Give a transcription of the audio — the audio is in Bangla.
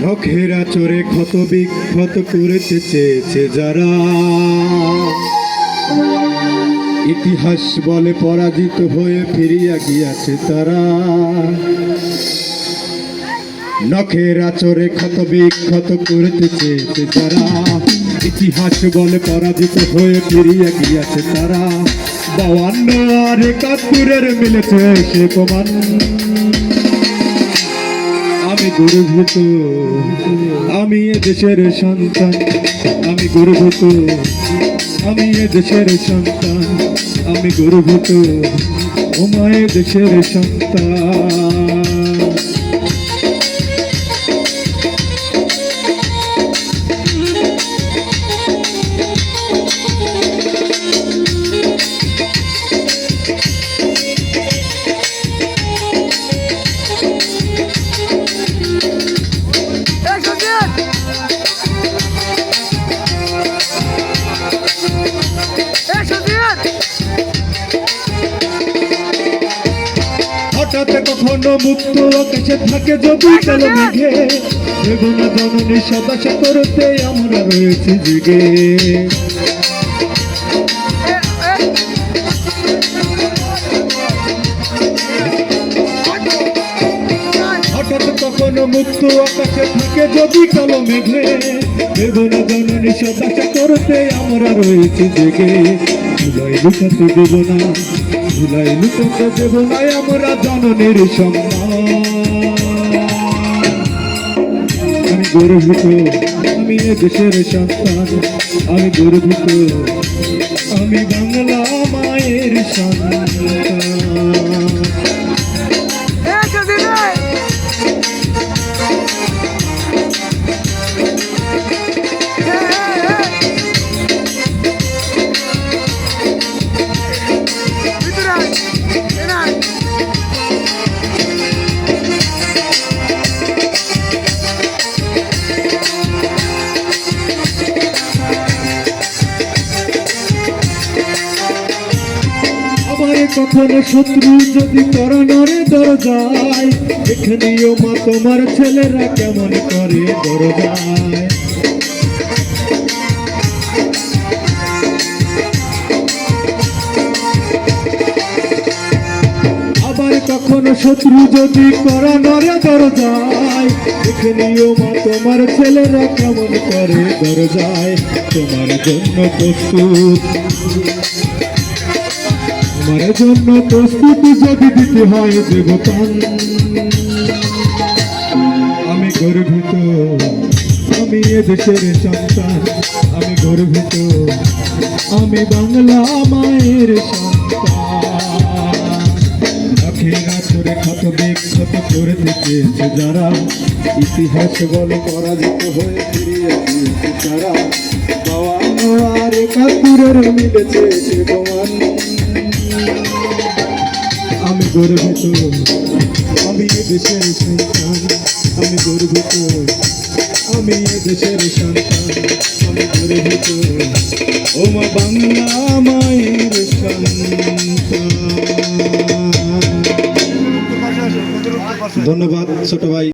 নখের আচরে ক্ষত বিক্ষত করেতে চেয়েছে যারা, ইতিহাস বলে পরাজিত হয়ে ফিরিয়া গিয়াছে তারা। নখের আচরে ক্ষত বিক্ষত করিতে চেয়েছে যারা, ইতিহাস বলে পরাজিত হয়ে ফিরিয়া গিয়াছে তারা। 52 আর 71 মিলেছে সে প্রমাণ। আমি গর্বিত, আমি এ দেশের সন্তান। আমি গর্বিত, আমি এ দেশের সন্তান। আমি গর্বিত, ও মা এ দেশের সন্তান। হঠাৎ কখনো মুক্ত আকাশে থাকে যদি কালো মেঘে, বেগুনা জননী সদাশা করতে আমরা রয়েছি জেগে। হঠাৎ কখনো মুক্ত আকাশে থাকে যদি কালো মেঘে, বেগুনা জননী সদাশা করতে আমরা রয়েছি জেগে। ভুলাই লুকাতে দেব না, ভুলাই লুকাতে দেব না আমরা জননীর সম্মান। আমি গর্বিত, আমি এ দেশের সন্তান। আমি গর্বিত, আমি বাংলা মায়ের সন্তান। কখনো শত্রু যদি করোনারে দরজায়, এখানেও মা তোমার ছেলেরা কেমন করে দরজায়। আবার কখনো শত্রু যদি করোনারে দরজায়, এখানেও মা তোমার ছেলেরা কেমন করে দরজায়। তোমার জন্য প্রস্তুত, আমার জন্য প্রস্তুতি যদি দিতে হয় দেবতান। আমি গর্বিত, আমি এ দেশের সন্তান। আমি গর্বিত, আমি বাংলা মায়ের সন্তান। আখের আচরে ক্ষত বিক্ষত করতে চেয়েছে যারা, ইতিহাস বলে পরাজিত হয়ে ফিরিয়ে গিয়েছে তারা। 52 আর 71 মিলেছে সে প্রমাণ। আমি গর্বিত, আমি এ দেশের সন্তান। আমি গর্বিত, আমি এ দেশের সন্তান। আমি গর্বিত, ও মা বাংলা মায়ের সন্তান। ধন্যবাদ ছোট ভাই।